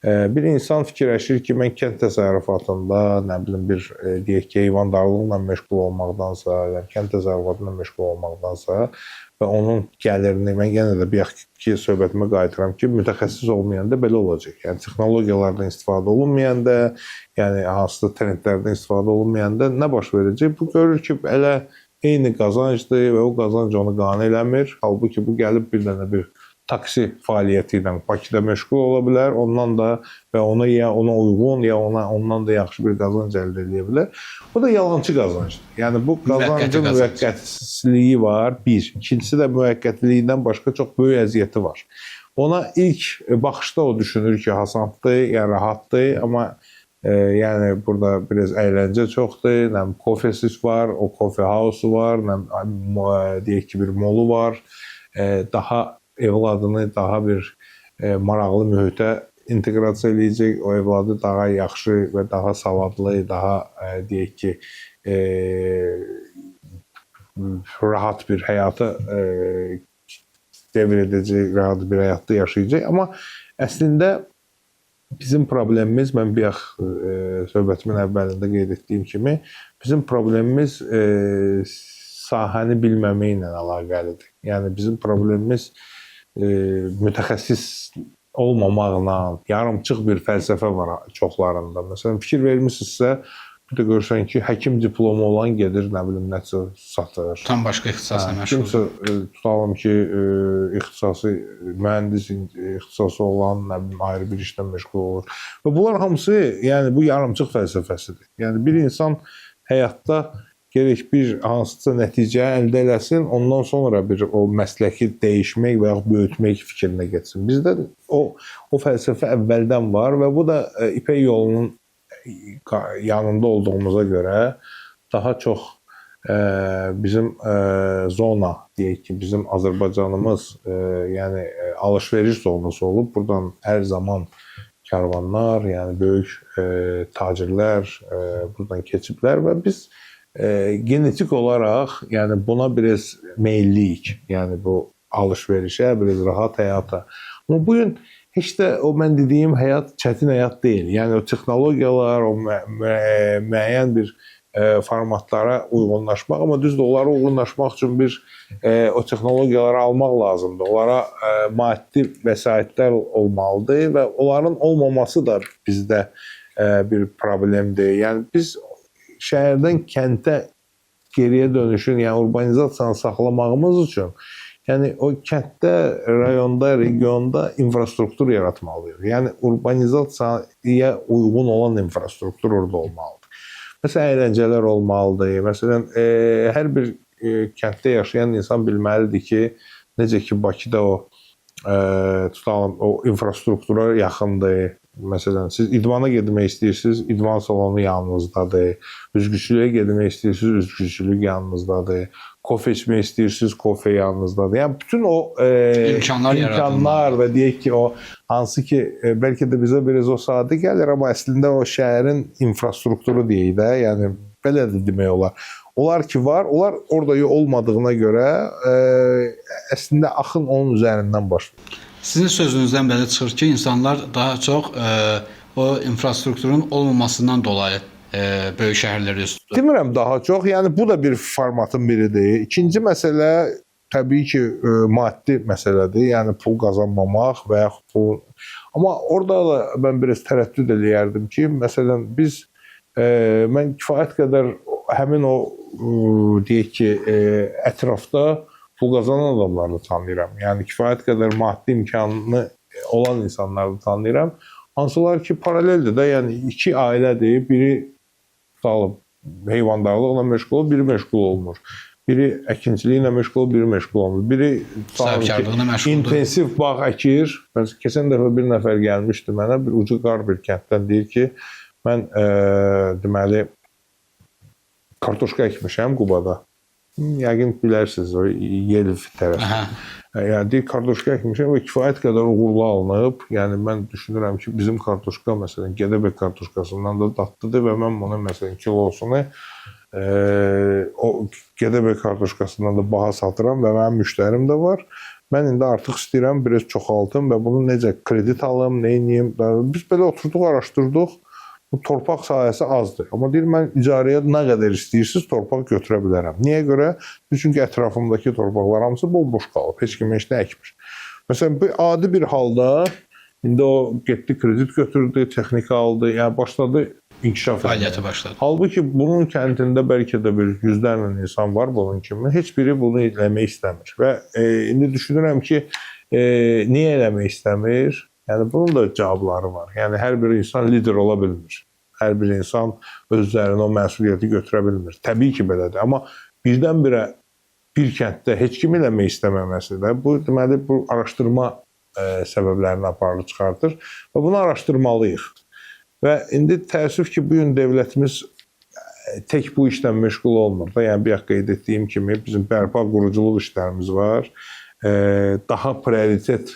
Bir insan fikirləşir ki, mən kənd təsərrüfatında, nə bilim, bir deyək ki, heyvandarlıqla məşğul olmaqdansa, yəni kənd təsərrüfatıyla məşğul olmaqdansa və onun gəlirini, mən yenə də bir ki, söhbətimə qayıtıram ki, mütəxəssis olmayanda belə olacaq. Yəni texnologiyalardan istifadə olunmayanda, yəni hansısa trendlərdən istifadə olunmayanda nə baş verəcək? Bu görür ki, elə eyni qazancdır və o qazanc onu qane eləmir. Halbuki bu gəlib bir dənə bir taksi fəaliyyəti ilə Bakıda məşğul ola bilər, ondan da və ona ya ona uyğun, ya ondan da yaxşı bir qazanc əldə edə bilər. Bu da yalançı qazancdır. Yəni bu qazancın müvəqqətisliyi var, bir. İkincisi də müvəqqətiliyindən başqa çox böyük əziyyəti var. Ona ilk baxışda o düşünür ki, hasantdır, yəni rahatdır, amma yəni burada biraz əyləncə çoxdur, nə kofesiz var, o coffee house var, nə deyək ki, bir molu var, daha evladını daha bir maraqlı mühitə inteqrasiya eləyəcək, o evladı daha yaxşı və daha savadlı, daha deyək ki, rahat bir həyata devr edəcək, rahat bir həyatda yaşayacaq. Amma əslində bizim problemimiz, mən bir söhbətimin əvvəlində qeyd etdiyim kimi, bizim problemimiz sahəni bilməmə ilə əlaqəlidir. Yəni bizim problemimiz mütəxəssis olmamaqla, yarımçıq bir fəlsəfə var çoxlarında. Məsələn, fikir vermişsinizsə, bir də görürsən ki, həkim diplomu olan gedir, nə bilim, nəsə satır. Tam başqa ixtisasla məşğul. Kimsə, tutalım ki, ixtisası, mühəndis ixtisası olan, nə bilim, ayrı bir işlə məşğul olur. Və bunlar hamısı, yəni bu yarımçıq fəlsəfəsidir. Yəni bir insan həyatda gerək bir hansısa nəticə əldə eləsin, ondan sonra bir o məsləki dəyişmək və ya böyütmək fikrinə getsin. Bizdə o fəlsəfə əvvəldən var və bu da İpək yolunun yanında olduğumuza görə daha çox bizim zona, deyək ki, bizim Azərbaycanımız yəni alış-veriş zonası olub. Buradan hər zaman karvanlar, yəni böyük tacirlər buradan keçiblər və biz genetik olaraq yəni buna biraz meylliyik. Yəni bu alış-verişə, biraz rahat həyata. Amma bu gün heç də o mən dediyim həyat çətin həyat deyil. Yəni o texnologiyalar, o müəyyən bir formatlara uyğunlaşmaq, amma düzdür, onlara uyğunlaşmaq üçün bir o texnologiyaları almaq lazımdır. Onlara maddi vəsaitlər olmalıdır və onların olmaması da bizdə bir problemdir. Yəni biz şəhərdən kəndə geriyə dönüşün, yəni urbanizasiyanı saxlamağımız üçün yəni o kənddə, rayonda, regionda infrastruktur yaratmalıyıq. Yəni urbanizasiyaya uyğun olan infrastruktur orada olmalıdır. Məsələn, əyləncələr olmalıdır. Məsələn, hər bir kənddə yaşayan insan bilməlidir ki, necə ki Bakıda o tutalım, o infrastruktura yaxındır. Məsələn, siz idmana getmək istəyirsiniz, idman salonu yanınızdadır. Üzgüçülüyə getmək istəyirsiniz, üzgüçülük yanınızdadır. Kofe içmək istəyirsiniz, kofe yanınızdadır. Yəni bütün o imkanlar və deyək ki, o hansı ki, bəlkə də bizə biraz o sadə gəlir, amma əslində o şəhərin infrastrukturu deyək də, yəni belə də demək olar. Onlar ki var, onlar orada olmadığına görə əslində axın onun üzərindən başlayır. Sizin sözünüzdən belə çıxır ki, insanlar daha çox o infrastrukturun olmamasından dolayı böyük şəhərlərə üst tutur. Demirəm daha çox, yəni bu da bir formatın biridir. İkinci məsələ təbii ki, maddi məsələdir. Yəni pul qazanmamaq və yaxud pul. Amma orada da mən biraz tərəddüd eləyərdim ki, məsələn biz mən kifayət qədər həmin o deyək ki, ətrafda pul qazanan adamları tanıyıram. Yəni kifayət qədər maddi imkanı olan insanları tanıyıram. Hansılar ki, paraleldir də, yəni iki ailədir, biri salıb heyvandarlıqla məşğul olur, biri məşğul olmur. Biri əkinçiliklə məşğul olur, biri məşğul olmur. Biri sahibkarlıqla məşğuldur. İntensiv bağ əkir. Keçən dəfə bir nəfər gəlmişdi mənə, bir ucu qar bir kənddən deyir ki, mən deməli kartoşka əkmişəm Qubada. Yəqin bilərsiniz o Yelv tərəfi. Yəni deyir kartoşka əkmişəm və kifayət qədər uğurlu alınıb. Yəni mən düşünürəm ki, bizim kartoşka məsələn Gədəbəy kartoşkasından da dadlıdır və mən bunu məsələn kilosunu o Gədəbəy kartoşkasından da baha satıram və mənim müştərim də var. Mən indi artıq istəyirəm biraz çoxaltım və bunu necə kredit alım, nə edeyim. Biz belə oturduq, araşdırdıq. Bu torpaq sahəsi azdır. Amma deyir, mən icarəyə nə qədər istəyirsiniz, torpaq götürə bilərəm. Niyə görə? Çünki ətrafımdakı torpaqlar hamısı bomboş qalıb. Heç kim heç nə əkmir. Məsələn, adi bir halda indi o getdi, kredit götürdü, texnika aldı, yəni başladı inkişaf fəaliyyəti başladı. Halbuki bunun kəndində bəlkə də bir yüzlərlə insan var bunun kimi. Heç biri bunu eləmək istəmir. Və indi düşünürəm ki, niyə eləmək istəmir? Yəni bunun da cavabları var. Yəni hər bir insan lider ola bilmir. Hər bir insan öz üzərinə o məsuliyyəti götürə bilmir. Təbii ki, belədir. Amma birdən-birə bir kənddə heç kim eləmək istəməməsi də bu deməli bu araşdırma səbəblərini aparır çıxardır və bunu araşdırmalıyıq. Və indi təəssüf ki, bu gün dövlətimiz tək bu işlə məşğul olmur da. Yəni bir qeyd etdiyim kimi bizim bərpa quruculuq işlərimiz var. Daha prioritet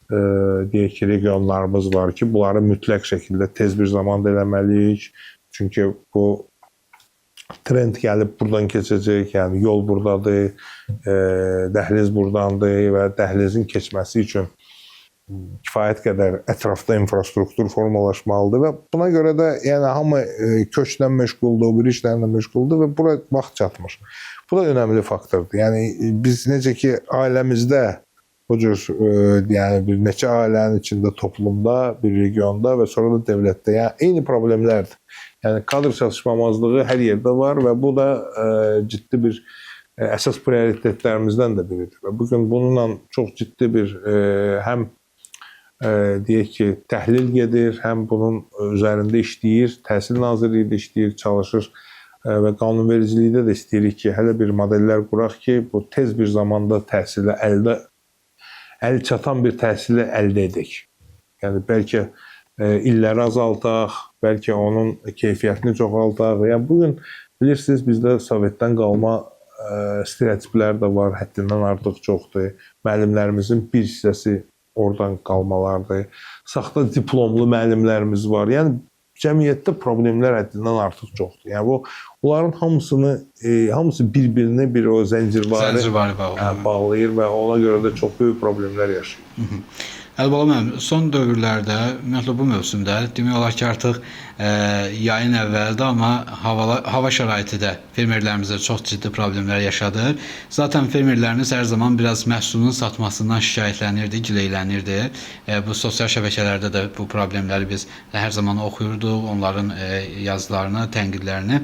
deyək ki, regionlarımız var ki, bunları mütləq şəkildə tez bir zamanda eləməliyik. Çünki bu trend gəlib buradan keçəcək, yəni yol buradadır, dəhliz buradandır və dəhlizin keçməsi üçün kifayət qədər ətrafda infrastruktur formalaşmalıdır və buna görə də yəni hamı köçlə məşğuldur, bir işlərlə məşğuldur və bura vaxt çatmır. Bu da önəmli faktordur. Yəni biz necə ki ailəmizdə o cür yəni bir neçə ailənin içində, toplumda, bir regionda və sonra da dövlətdə yəni eyni problemlərdir. Yəni kadr çatışmamazlığı hər yerdə var və bu da ciddi bir əsas prioritetlərimizdən də biridir. Və bu gün bununla çox ciddi bir həm deyək ki, təhlil gedir, həm bunun üzərində işləyir, Təhsil Nazirliyi də işləyir, çalışır və qanunvericilikdə də istəyirik ki, hələ bir modellər quraq ki, bu tez bir zamanda təhsilə əl çatan bir təhsili əldə edək. Yəni bəlkə illəri azaldaq, bəlkə onun keyfiyyətini çoxaldaq. Yəni bugün bilirsiniz bizdə Sovetdən qalma stereotiplər də var, həddindən artıq çoxdur. Müəllimlərimizin bir hissəsi oradan qalmalardır. Saxta diplomlu müəllimlərimiz var. Yəni cəmiyyətdə problemlər həddindən artıq çoxdur. Yəni bunların hamısı bir-birini bir o zəncirvari bağlayır və ona görə də çox böyük problemlər yaşayır. Əlibala müəllim, son dövrlərdə, ümumiyyətlə bu mövsümdə demək olar ki, artıq yayın əvvəldə, amma hava şəraiti də fermerlərimizdə çox ciddi problemlər yaşadır. Zaten fermerlərimiz hər zaman biraz məhsulun satmasından şikayətlənirdi, gileylənirdi. Bu sosial şəbəkələrdə də bu problemləri biz hər zaman oxuyurduq, onların yazılarını, tənqidlərini.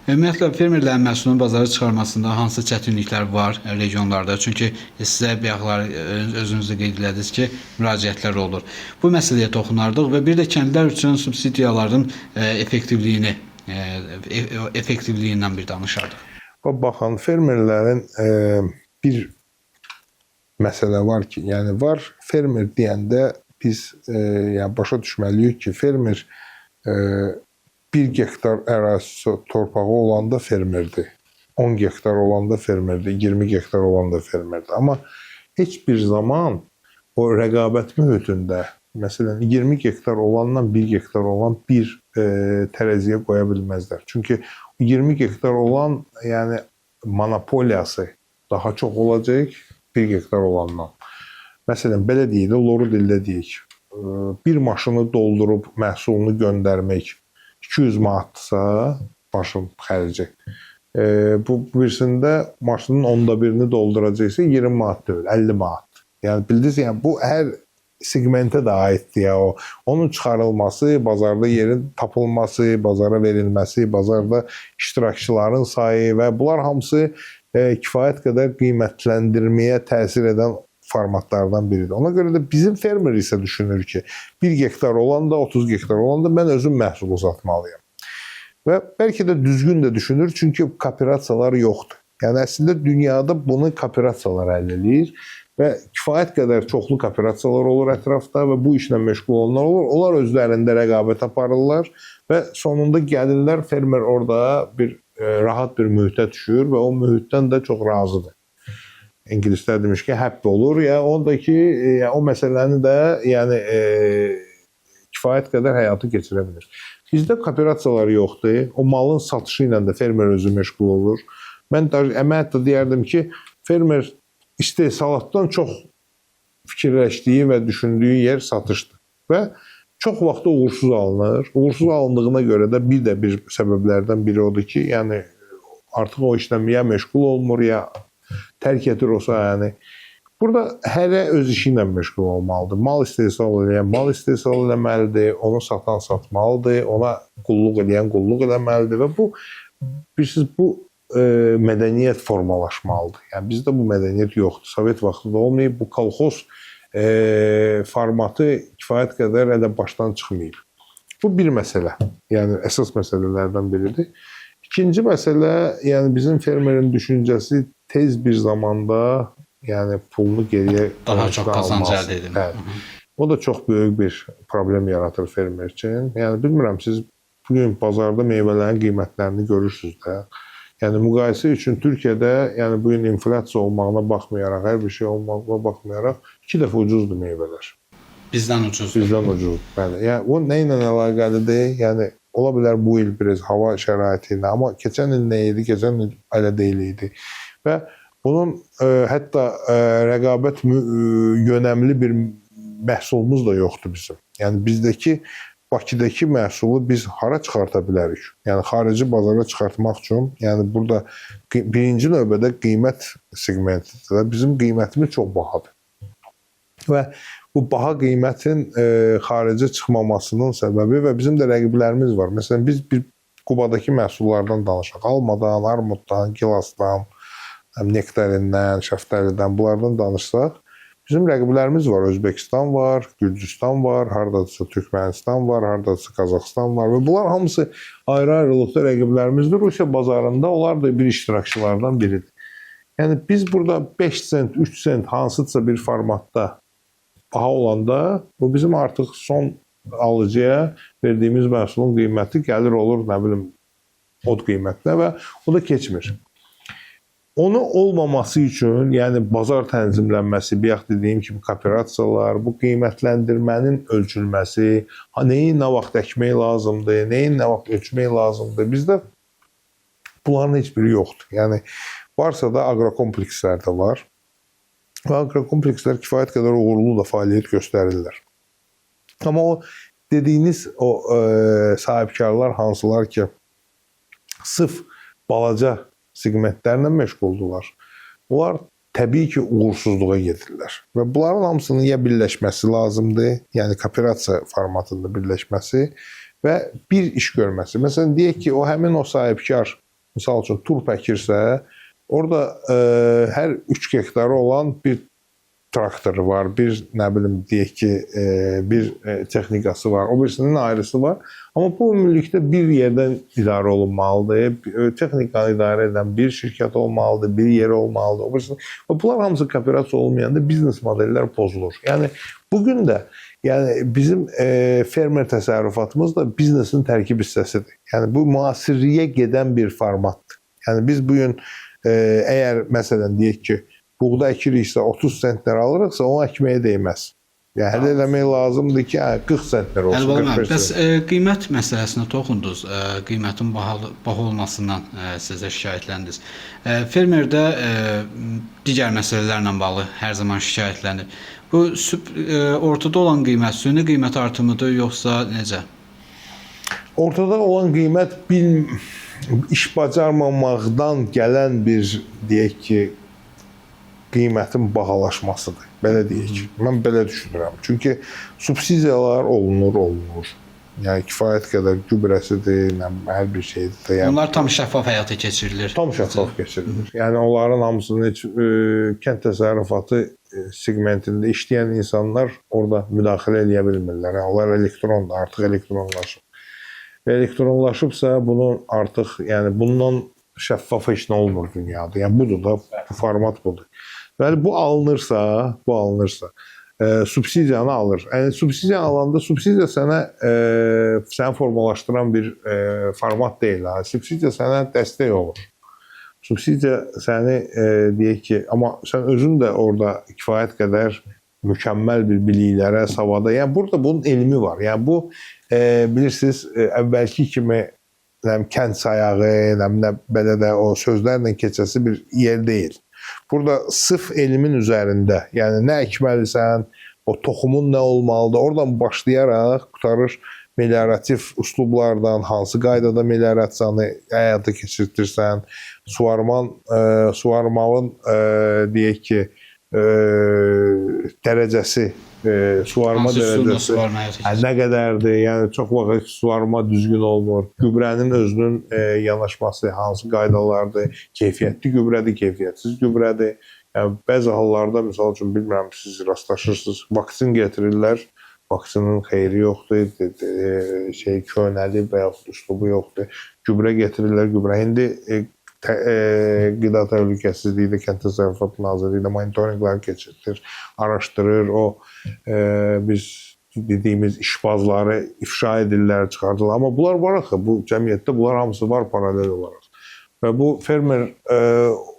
Ümumiyyətlə fermerlərin məhsulunu bazara çıxarmasında hansı çətinliklər var regionlarda? Çünki sizə bayaqlar özünüzdə qeyd elədiniz ki, müraciətlər olur. Bu məsələyə toxunardıq və bir də kəndlər üçün subsidiyaların effektivliyindən bir danışardıq. Baxın, fermerlərin bir məsələ var ki, yəni var fermer deyəndə biz yəni başa düşməliyik ki, fermer 1 gektar ərazisi torpağı olanda fermerdir. 10 gektar olanda fermerdir, 20 gektar olanda fermerdir. Amma heç bir zaman o rəqabət mühitində, məsələn, 20 gektar olandan 1 gektar olan bir tərəziyə qoya bilməzlər. Çünki 20 gektar olan, yəni monopoliyası daha çox olacaq 1 gektar olandan. Məsələn, belə deyək də, loru dildə deyək. Bir maşını doldurub məhsulunu göndərmək 200 manatdırsa, maşın xərci. Bu birisində maşının onda birini dolduracaqsa 20 manat deyil, 50 manat. Yəni bildiniz, yəni bu hər segmentə də aiddir ya o. Onun çıxarılması, bazarda yerin tapılması, bazara verilməsi, bazarda iştirakçıların sayı və bunlar hamısı kifayət qədər qiymətləndirməyə təsir edən formatlardan biridir. Ona görə də bizim fermer isə düşünür ki, 1 gektar olanda, 30 gektar olanda mən özüm məhsul uzatmalıyam. Və bəlkə də düzgün də düşünür, çünki kooperasiyalar yoxdur. Yəni əslində dünyada bunu kooperasiyalar həll edir və kifayət qədər çoxlu kooperasiyalar olur ətrafda və bu işlə məşğul olanlar olur. Onlar özlərində rəqabət aparırlar və sonunda gəlirlər, fermer orada bir rahat bir mühitə düşür və o mühitdən də çox razıdır. İngilislər demiş ki, happy olur. Ya ondakı o məsələni də yəni kifayət qədər həyata keçirə bilir. Bizdə kooperasiyalar yoxdur. O malın satışı ilə də fermer özü məşğul olur. Mən hətta deyərdim ki, fermer istehsalatdan çox fikirləşdiyi və düşündüyü yer satışdır. Və çox vaxt uğursuz alınır. Uğursuz alındığına görə də bir səbəblərdən biri odur ki, yəni artıq o işləməyə məşğul olmur ya tərk edir o sahəni. Burada hərə öz işi ilə məşğul olmalıdır. Mal istehsal edən mal istehsal etməlidir, onu satan satmalıdır, ona qulluq edən qulluq etməlidir və bu bilirsiniz bu mədəniyyət formalaşmalıdır. Yəni bizdə bu mədəniyyət yoxdur. Sovet vaxtında olmayıb, bu kolxoz formatı kifayət qədər hələ başdan çıxmayıb. Bu bir məsələ. Yəni əsas məsələlərdən biridir. İkinci məsələ, yəni bizim fermerin düşüncəsi tez bir zamanda yəni pulunu geriyə daha çox qazanc əldə edir. O da çox böyük bir problem yaratır fermer üçün. Yəni bilmirəm siz bugün bazarda meyvələrin qiymətlərini görürsüz də. Yəni müqayisə üçün Türkiyədə yəni bu gün inflyasiya olmağına baxmayaraq, hər bir şey olmağına baxmayaraq 2 dəfə ucuzdur meyvələr. Bizdən ucuzdur. Bizdən ucuzdur. Bəli. Yəni o nə ilə əlaqəlidir? Yəni ola bilər bu il biraz hava şəraiti ilə, amma keçən il nə idi? Keçən il elə deyil idi. Və bunun hətta rəqabət yönəmli bir məhsulumuz da yoxdur bizim. Yəni bizdəki Bakıdakı məhsulu biz hara çıxarta bilərik? Yəni xarici bazara çıxartmaq üçün, yəni burada birinci növbədə qiymət segmentidir və bizim qiymətimiz çox bahadır. Və bu baha qiymətin xaricə çıxmamasının səbəbi və bizim də rəqiblərimiz var. Məsələn, biz bir Qubadakı məhsullardan danışaq. Almadan, armuddan, gilasdan, nektarindən, şəftəlidən bunlardan danışsaq, bizim rəqiblərimiz var. Özbəkistan var, Gürcüstan var, hardadırsa Türkmənistan var, hardadırsa Qazaxıstan var və bunlar hamısı ayrı-ayrılıqda rəqiblərimizdir. Rusiya bazarında onlar da bir iştirakçılardan biridir. Yəni biz burada 5 sent, 3 sent hansısa bir formatda baha olanda bu bizim artıq son alıcıya verdiyimiz məhsulun qiyməti gəlir olur, nə bilim, od qiymətinə və o da keçmir. Onu olmaması üçün, yəni bazar tənzimlənməsi, bayaq dediyim kimi kooperasiyalar, bu qiymətləndirmənin ölçülməsi, nəyin nə vaxt əkmək lazımdır, nəyin nə vaxt ölçmək lazımdır. Bizdə bunların heç biri yoxdur. Yəni varsa da aqrokomplekslər də var. Və aqrokomplekslər kifayət qədər uğurlu da fəaliyyət göstərirlər. Amma o dediyiniz o sahibkarlar hansılar ki, sırf balaca segmentlərlə məşğuldular. Bunlar təbii ki, uğursuzluğa gedirlər. Və bunların hamısının ya birləşməsi lazımdır, yəni kooperasiya formatında birləşməsi və bir iş görməsi. Məsələn, deyək ki, həmin o sahibkar, misal üçün, turp əkirsə, orada hər 3 hektarı olan bir traktoru var, bir nə bilim deyək ki, bir texnikası var, o birisinin ayrısı var. Amma bu ümumilikdə bir yerdən idarə olunmalıdır. Texnikanı idarə edən bir şirkət olmalıdır, bir yer olmalıdır. O birisinin, bunlar hamısı kooperasiya olmayanda biznes modellər pozulur. Yəni bugün də bizim fermer təsərrüfatımız da biznesin tərkib hissəsidir. Yəni bu müasirliyə gedən bir formatdır. Yəni biz bugün əgər məsələn deyək ki, buğda əkiriksə 30 sentlər alırıqsa, onu əkməyə dəyməz. Yəni həll eləmək lazımdır ki, 40 sentlər olsun. Əlbəttə, bəs qiymət məsələsinə toxundunuz. Qiymətin baha olmasından sizə şikayətləndiniz. Fermerdə digər məsələlərlə bağlı hər zaman şikayətlənir. Bu ortada olan qiymət süni qiymət artımıdır yoxsa necə? Ortada olan qiymət iş bacarmamaqdan gələn bir deyək ki, qiymətin bahalaşmasıdır. Belə deyək. Mən belə düşünürəm. Çünki subsidiyalar olunur. Yəni kifayət qədər gübrəsidir, hər bir şeydir. Yəni, onlar tam şəffaf həyata keçirilir. Tam şəffaf keçirilir. Yəni onların hamısını kənd təsərrüfatı segmentində işləyən insanlar orada müdaxilə edə bilmirlər. Yəni onlar elektrondur, artıq elektronlaşıb. Və elektronlaşıbsa bunun artıq, yəni bundan şəffaf heç nə olmur dünyada. Yəni budur da, bu format budur. Və bu alınırsa, subsidiyanı alır. Yəni subsidiya alanda subsidiya səni formalaşdıran bir format deyil. Subsidiya sənə dəstək olur. Subsidiya səni deyək ki, amma sən özün də orada kifayət qədər mükəmməl bir biliklərə, savada. Yəni burada bunun elmi var. Yəni bu bilirsiniz, əvvəlki kimi kənd sayağı, belə də o sözlərlə keçəsi bir yer deyil. Burada sırf elmin üzərində, yəni nə əkməlisən, o toxumun nə olmalıdır, oradan başlayaraq qutarır meliorativ üslublardan, hansı qaydada meliorasiyanı həyata keçirtirsən, suvarmanın deyək ki, dərəcəsi, suvarma dərəcəsi nə qədərdir, yəni çox vaxt suvarma düzgün olmur, gübrənin özünün yanaşması hansı qaydalardır, keyfiyyətli gübrədir, keyfiyyətsiz gübrədir. Yəni, bəzi hallarda, misal üçün, bilmirəm, siz rastlaşırsınız, vaksin getirirlər, vaksinin xeyri yoxdur, köhnəli və yaxud üslubu yoxdur, gübrə getirirlər, gübrə. İndi Qida Təhlükəsizliyi də Kənd Təsərrüfatı Nazirliyi də monitorinqlər keçirilir, araşdırır, o biz dediyimiz işbazları ifşa edirlər, çıxardırlar. Amma bunlar var axı, bu cəmiyyətdə bunlar hamısı var paralel olaraq. Və bu fermer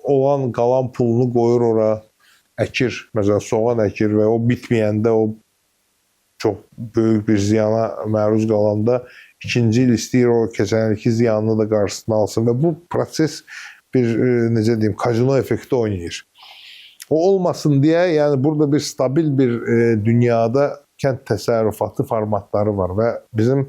olan qalan pulunu qoyur ora, əkir, məsələn, soğan əkir və o bitməyəndə, o çox böyük bir ziyana məruz qalanda ikinci il istəyir o keçən ilki ziyanını da qarşısını alsın və bu proses bir, necə deyim, kazino effekti oynayır. O olmasın deyə, yəni burada bir stabil bir dünyada kənd təsərrüfatı formatları var və bizim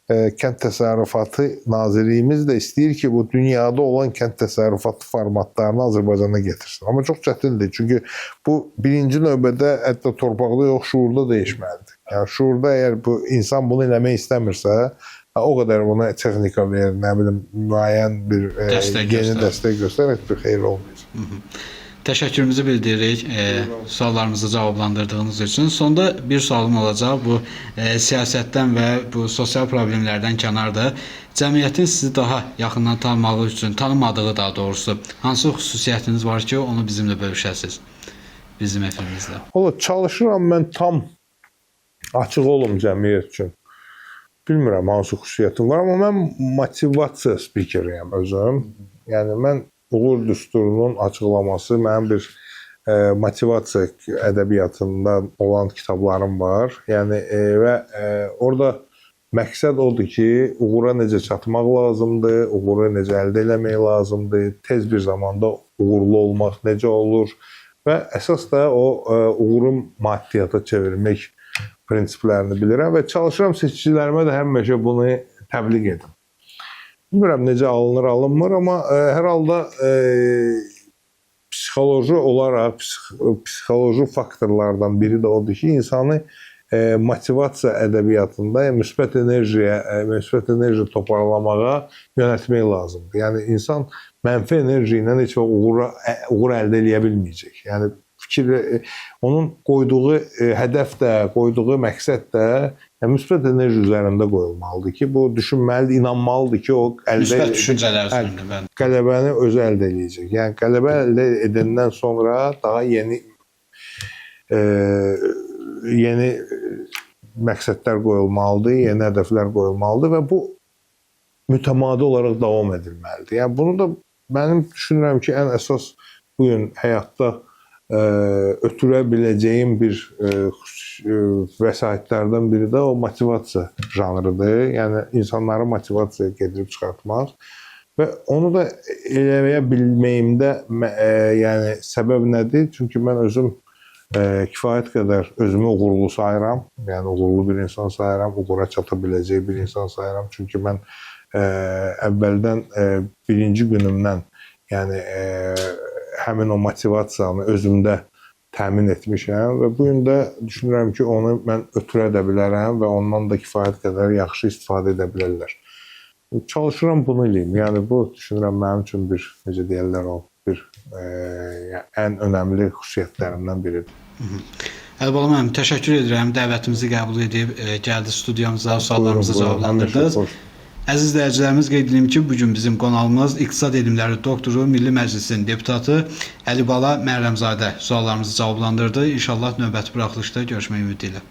Kənd Təsərrüfatı Nazirliyimiz də istəyir ki, bu dünyada olan kənd təsərrüfatı formatlarını Azərbaycana getirsin. Amma çox çətindir, çünki bu birinci növbədə hətta torpaqda yox, şuurda dəyişməlidir. Yəni şuurda əgər bu insan bunu eləmək istəmirsə, o qədər buna texnika verir, nə bilim, müəyyən bir yeni dəstək göstərək bir xeyir olmayacaq. Təşəkkürümüzü bildiririk suallarımızı cavablandırdığınız üçün. Sonda bir sualım olacaq. Bu siyasətdən və bu sosial problemlərdən kənarda cəmiyyətin sizi daha yaxından tanımağı üçün, tanımadığı daha doğrusu, hansı xüsusiyyətiniz var ki, onu bizimlə bölüşəsiniz bizim efirimizdə? Çalışıram mən tam açıq olum cəmiyyət üçün. Bilmirəm hansı xüsusiyyətim var, amma mən motivasiya spikeriyəm özüm. Yəni mən Uğur Düsturunun açıqlaması mənim bir motivasiya ədəbiyyatından olan kitablarım var. Yəni və orada məqsəd odur ki, uğura necə çatmaq lazımdır, uğuru necə əldə etmək lazımdır, tez bir zamanda uğurlu olmaq necə olur və əsas da o uğuru maddiyyata çevirmək prinsiplərini bilirəm və çalışıram seçicilərimə də həmişə bunu təbliğ edim. Bilmirəm necə alınır, alınmır, amma hər halda psixoloji olaraq, psixoloji faktorlardan biri də odur ki, insanı motivasiya ədəbiyyatında müsbət enerji toparlamağa yönətmək lazımdır. Yəni insan mənfi enerji ilə heç uğur əldə edə bilməyəcək. Yəni onun qoyduğu hədəf də, qoyduğu məqsəd də müsbət enerji üzərində qoyulmalıdır ki, bu düşünməlidir, inanmalıdır ki, o müsbət düşüncələr üzərində qələbəni özü əldə edəcək. Yəni qələbə əldə edəndən sonra daha yeni məqsədlər qoyulmalıdır, yeni hədəflər qoyulmalıdır və bu mütəmadi olaraq davam edilməlidir. Yəni bunu da mənim düşünürəm ki, ən əsas bu gün həyatda ötürə biləcəyim bir vəsaitlərdən biri də o motivasiya janrıdır. Yəni insanları motivasiyaya gedirib çıxartmaq və onu da eləyə bilməyimdə yəni səbəb nədir? Çünki mən özüm kifayət qədər özümü uğurlu sayıram. Yəni uğurlu bir insan sayıram, uğura çata biləcək bir insan sayıram. Çünki mən əvvəldən birinci günümdən yəni həmin o motivasiyanı özümdə təmin etmişəm və bu gün də düşünürəm ki, onu mən ötürə də bilərəm və ondan da kifayət qədər yaxşı istifadə edə bilərlər. Çalışıram bunu eləyim. Yəni bu düşünürəm mənim üçün bir, necə deyirlər, o bir ən önəmli xüsusiyyətlərimdən biridir. Əlibala müəllim, təşəkkür edirəm. Dəvətimizi qəbul edib gəldi studiyamıza, suallarımızı cavablandırdınız. Əziz izləyicilərimiz, qeyd edim ki, bugün bizim qonağımız İqtisad Elmləri doktoru, Milli Məclisin deputatı Əlibala Məhrəmzadə suallarımızı cavablandırdı. İnşallah növbəti buraxılışda görüşmək ümidi ilə.